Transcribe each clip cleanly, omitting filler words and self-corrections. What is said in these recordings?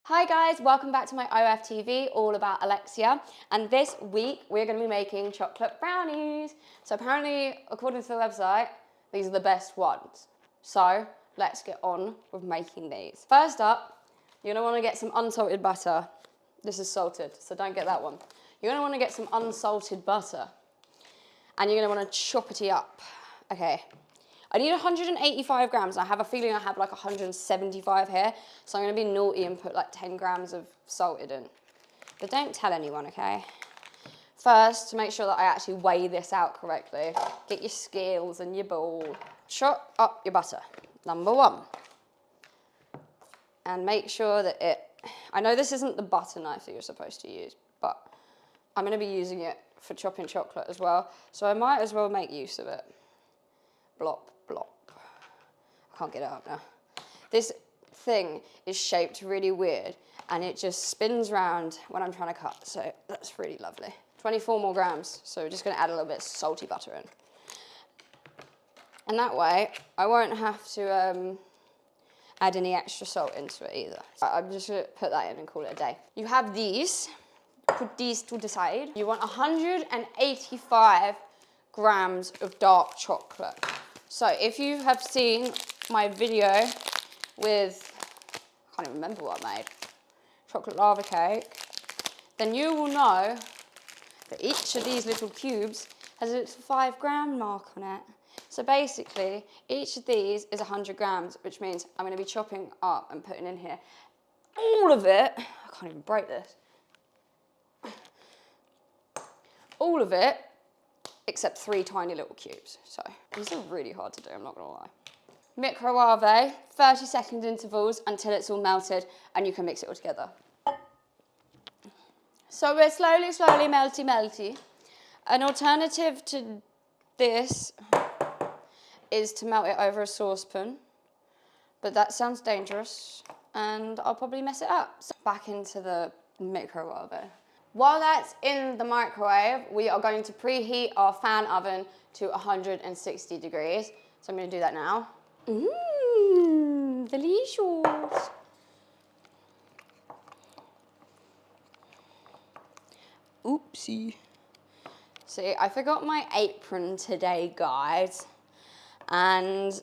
Hi guys, welcome back to my OFTV, all about Alexia. And this week we're going to be making chocolate brownies. So apparently, according to the website, these are the best ones. So let's get on with making these. First up, you're going to want to get some unsalted butter. This is salted, so don't get that one. You're going to want to get some unsalted butter. And you're going to want to chop it up. Okay. I need 185 grams. I have a feeling I have like 175 here. So I'm going to be naughty and put like 10 grams of salted in. But don't tell anyone, okay? First, to make sure that I actually weigh this out correctly, get your scales and your bowl. Chop up your butter, number one. And make sure that I know this isn't the butter knife that you're supposed to use, but I'm going to be using it for chopping chocolate as well. So I might as well make use of it. Blop. Blop. I can't get it up now. This thing is shaped really weird and it just spins round when I'm trying to cut, so that's really lovely. 24 more grams, so we're just going to add a little bit of salty butter in. And that way, I won't have to add any extra salt into it either. I'm just going to put that in and call it a day. You have these, put these to the side. You want 185 grams of dark chocolate. So if you have seen my video with, I can't even remember what I made, chocolate lava cake, then you will know that each of these little cubes has a little 5 gram mark on it. So basically, each of these is 100 grams, which means I'm going to be chopping up and putting in here all of it. I can't even break this. All of it, except 3 tiny little cubes. So these are really hard to do, I'm not gonna lie. Microwave, 30-second intervals until it's all melted and you can mix it all together. So we're slowly melty. An alternative to this is to melt it over a saucepan, but that sounds dangerous and I'll probably mess it up. So back into the microwave. While that's in the microwave, we are going to preheat our fan oven to 160 degrees. So I'm going to do that now. Mmm, delicious. Oopsie. See, I forgot my apron today, guys. And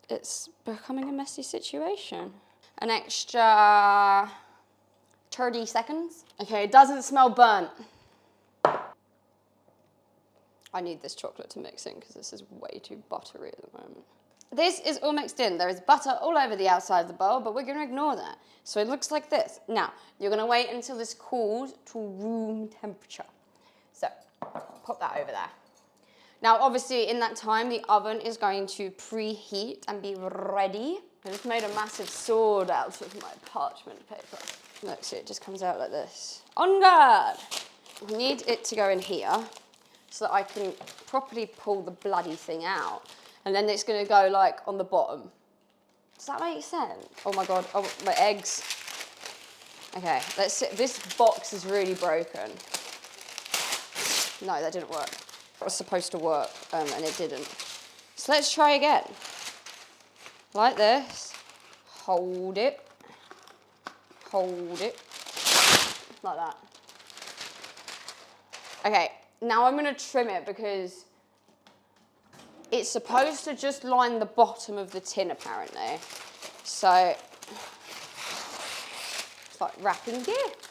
it's becoming a messy situation. An extra 30 seconds. Okay, it doesn't smell burnt. I need this chocolate to mix in because this is way too buttery at the moment. This is all mixed in. There is butter all over the outside of the bowl, but we're going to ignore that. So it looks like this. Now, you're going to wait until this cools to room temperature. So, pop that over there. Now, obviously, in that time, the oven is going to preheat and be ready. I just made a massive sword out of my parchment paper. Look, see, it just comes out like this. On guard! I need it to go in here so that I can properly pull the bloody thing out. And then it's gonna go like on the bottom. Does that make sense? Oh my God, oh, my eggs. Okay, let's see. This box is really broken. No, that didn't work. It was supposed to work, and it didn't. So let's try again. Like this. Hold it. Hold it. Like that. Okay, now I'm gonna trim it because it's supposed to just line the bottom of the tin, apparently. So, it's like wrapping gift.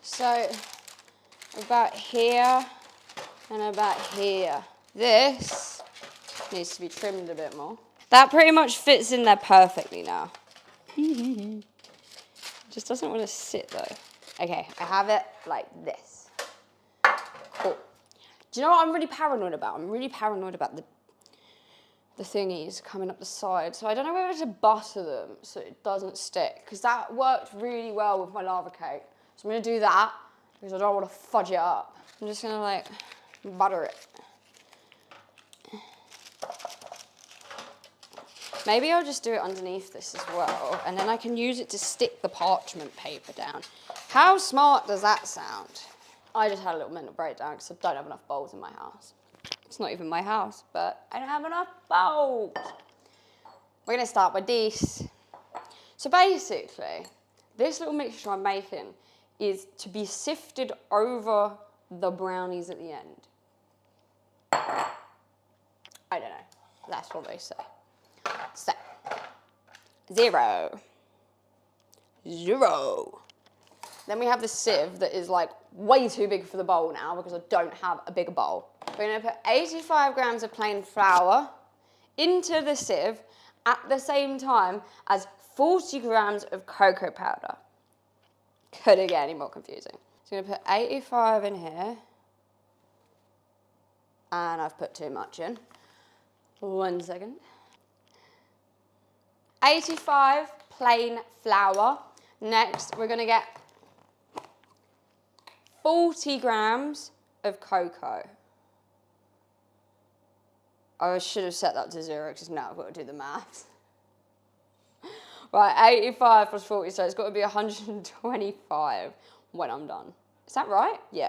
So, about here and about here. This needs to be trimmed a bit more. That pretty much fits in there perfectly now. Just doesn't want to sit though. Okay, I have it like this. Cool. Do you know what I'm really paranoid about? I'm really paranoid about the thingies coming up the side. So I don't know whether to butter them so it doesn't stick, because that worked really well with my lava cake. So I'm going to do that because I don't want to fudge it up. I'm just going to like butter it. Maybe I'll just do it underneath this as well, and then I can use it to stick the parchment paper down. How smart does that sound? I just had a little mental breakdown because I don't have enough bowls in my house. It's not even my house, but I don't have enough bowls. We're gonna start with this. So basically, this little mixture I'm making is to be sifted over the brownies at the end. I don't know. That's what they say. So, 0. 0. Then we have the sieve that is like way too big for the bowl now because I don't have a bigger bowl. We're going to put 85 grams of plain flour into the sieve at the same time as 40 grams of cocoa powder. Couldn't get any more confusing. So I'm going to put 85 in here. And I've put too much in. 1 second. 85 plain flour. Next, we're going to get 40 grams of cocoa. I should have set that to 0 because now I've got to do the maths. Right, 85 plus 40, so it's got to be 125 when I'm done. Is that right? Yeah.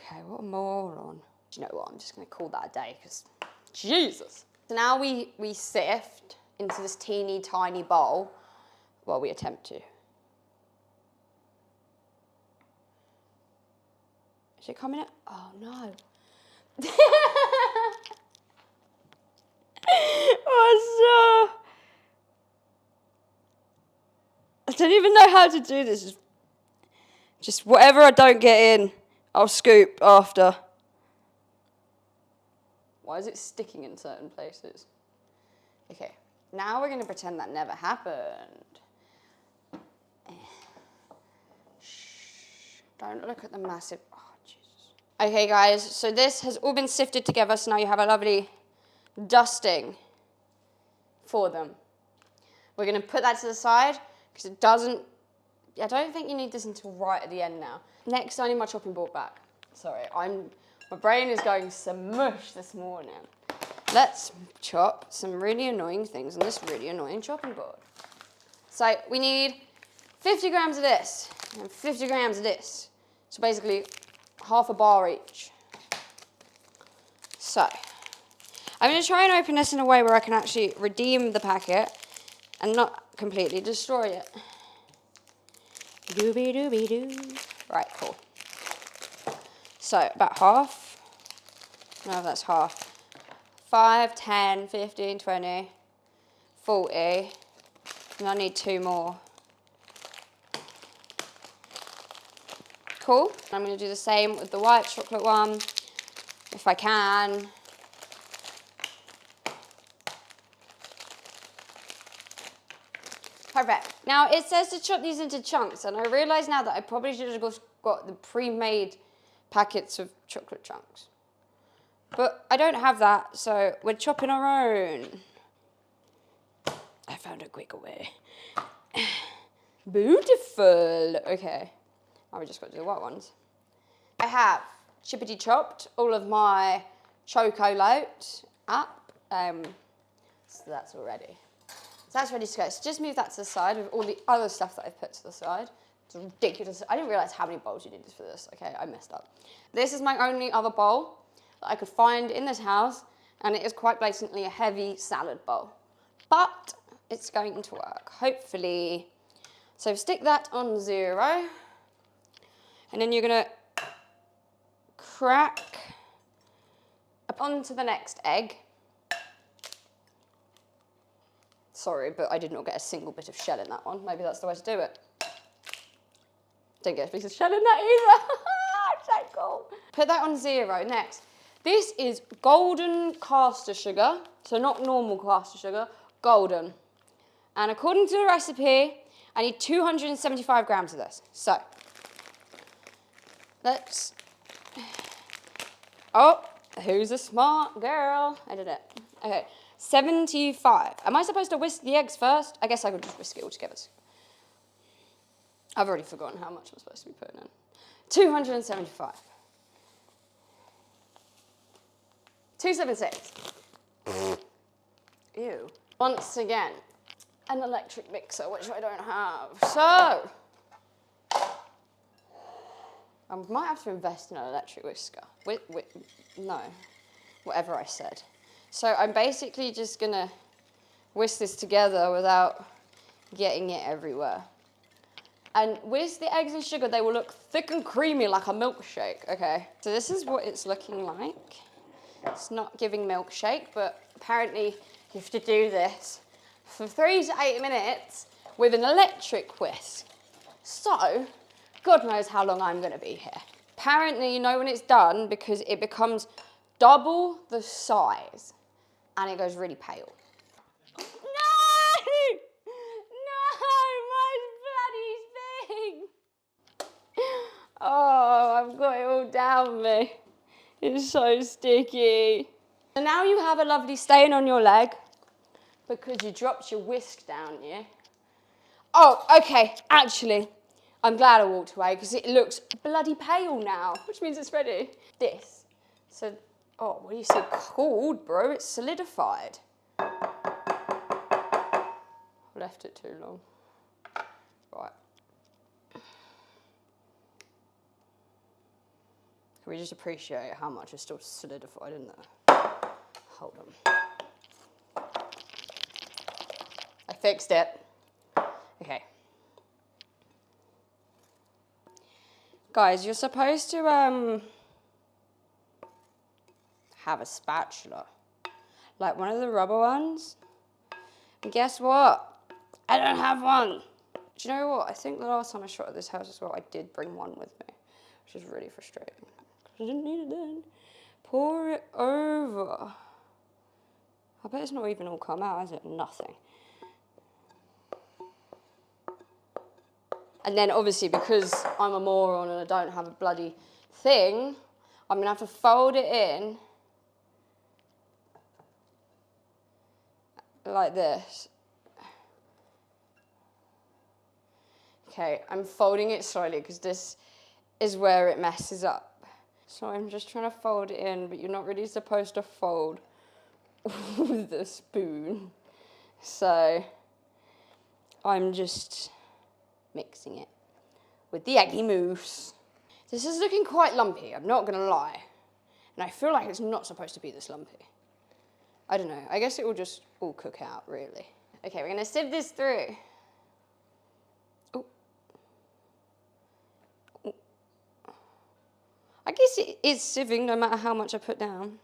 Okay, what a moron. Do you know what? I'm just going to call that a day because Jesus. So now we sift into this teeny tiny bowl. Well, we attempt to. Is it coming out? Oh, no. Oh, so... I don't even know how to do this. Just whatever I don't get in, I'll scoop after. Why is it sticking in certain places? Okay, now we're going to pretend that never happened. Shh, don't look at the massive... Oh, Jesus. Okay, guys, so this has all been sifted together, so now you have a lovely dusting for them. We're going to put that to the side because it doesn't... I don't think you need this until right at the end now. Next, I need my chopping board back. Sorry, my brain is going smush this morning. Let's chop some really annoying things on this really annoying chopping board. So we need 50 grams of this and 50 grams of this. So basically half a bar each. So I'm going to try and open this in a way where I can actually redeem the packet and not completely destroy it. Doobie-doobie-doo. Right, cool. So, about half. No, that's half. 5, 10, 15, 20, 40. And I need 2 more. Cool. I'm going to do the same with the white chocolate one, if I can. Perfect. Now, it says to chop these into chunks, and I realise now that I probably should have got the pre-made packets of chocolate chunks. But I don't have that, so we're chopping our own. I found a quicker way. Beautiful. Okay. Now we just got to do the white ones. I have chippity chopped all of my chocolate up. So that's all ready. So that's ready to go. So just move that to the side with all the other stuff that I've put to the side. It's ridiculous. I didn't realise how many bowls you needed for this. Okay, I messed up. This is my only other bowl that I could find in this house, and it is quite blatantly a heavy salad bowl. But it's going to work, hopefully. So stick that on 0. And then you're going to crack up onto the next egg. Sorry, but I did not get a single bit of shell in that one. Maybe that's the way to do it. Didn't get a piece of shell in that either. So cool. Put that on 0. Next, this is golden caster sugar. So not normal caster sugar, golden. And according to the recipe, I need 275 grams of this. So, let's... Oh, who's a smart girl? I did it. Okay. 75. Am I supposed to whisk the eggs first? I guess I could just whisk it all together. I've already forgotten how much I'm supposed to be putting in. 275. 276. Ew. Once again, an electric mixer, which I don't have. So, I might have to invest in an electric whisker. No, whatever I said. So I'm basically just going to whisk this together without getting it everywhere. And with the eggs and sugar, they will look thick and creamy like a milkshake, okay? So this is what it's looking like. It's not giving milkshake, but apparently you have to do this for 3 to 8 minutes with an electric whisk. So, God knows how long I'm gonna be here. Apparently, you know when it's done because it becomes double the size and it goes really pale. No! No, my bloody thing! Oh, I've got it all down me. It's so sticky. So now you have a lovely stain on your leg because you dropped your whisk down, yeah? Oh, okay, actually, I'm glad I walked away because it looks bloody pale now, which means it's ready. This. So, oh, what do you say called, bro? It's solidified. Left it too long. Right. Can we just appreciate how much is still solidified in there? Hold on. I fixed it. Okay. Guys, you're supposed to have a spatula. Like one of the rubber ones. And guess what? I don't have one. Do you know what? I think the last time I shot at this house as well, I did bring one with me, which is really frustrating. I didn't need it then. Pour it over. I bet it's not even all come out, has it? Nothing. And then obviously because I'm a moron and I don't have a bloody thing, I'm gonna have to fold it in like this. Okay, I'm folding it slowly because this is where it messes up. So I'm just trying to fold it in, but you're not really supposed to fold with the spoon. So I'm just mixing it with the eggy mousse. This is looking quite lumpy, I'm not gonna lie. And I feel like it's not supposed to be this lumpy. I don't know, I guess it will just all cook out, really. Okay, we're gonna sieve this through. I guess it is sieving no matter how much I put down.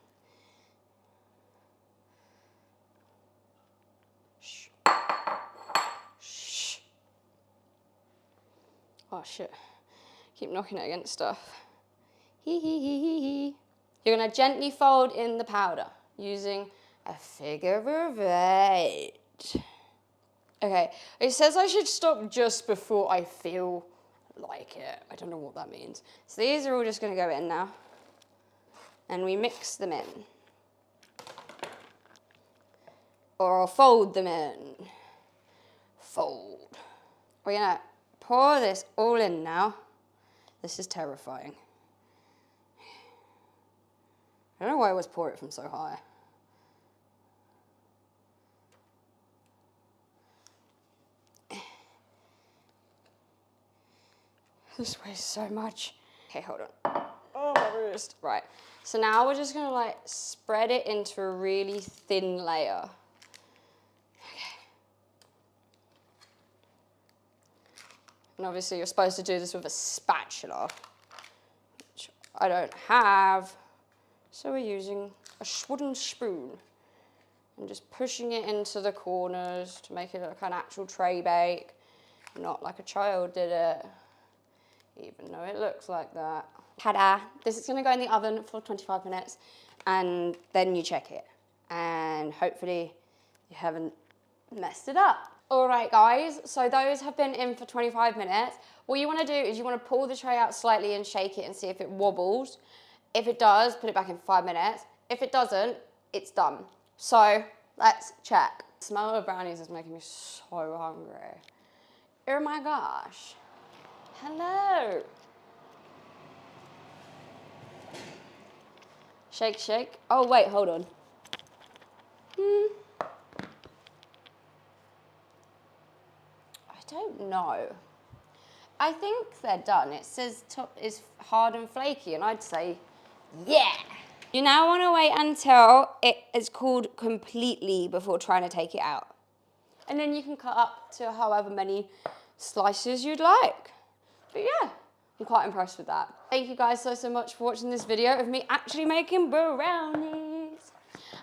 Shh. Shh. Oh shit. Keep knocking it against stuff. Hee hee hee hee hee. You're gonna gently fold in the powder using a figure of 8. Okay, it says I should stop just before I feel like it. I don't know what that means. So these are all just gonna go in now. And we mix them in. Or I'll fold them in. Fold. We're gonna pour this all in now. This is terrifying. I don't know why I always pour it from so high. This weighs so much. Okay, hold on. Oh, my wrist. Right, so now we're just gonna like spread it into a really thin layer. Okay. And obviously you're supposed to do this with a spatula, which I don't have. So we're using a wooden spoon and just pushing it into the corners to make it look like an actual tray bake, not like a child did it. Even though it looks like that. Ta-da! This is gonna go in the oven for 25 minutes and then you check it. And hopefully you haven't messed it up. All right, guys, so those have been in for 25 minutes. What you wanna do is you wanna pull the tray out slightly and shake it and see if it wobbles. If it does, put it back in for 5 minutes. If it doesn't, it's done. So let's check. The smell of brownies is making me so hungry. Oh my gosh. Hello. Shake, shake. Oh, wait, hold on. I don't know. I think they're done. It says top is hard and flaky, and I'd say, yeah. You now want to wait until it is cooled completely before trying to take it out. And then you can cut up to however many slices you'd like. But yeah, I'm quite impressed with that. Thank you guys so much for watching this video of me actually making brownies.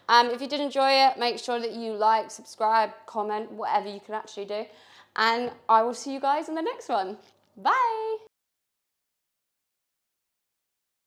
If you did enjoy it, make sure that you like, subscribe, comment, whatever you can actually do. And I will see you guys in the next one. Bye.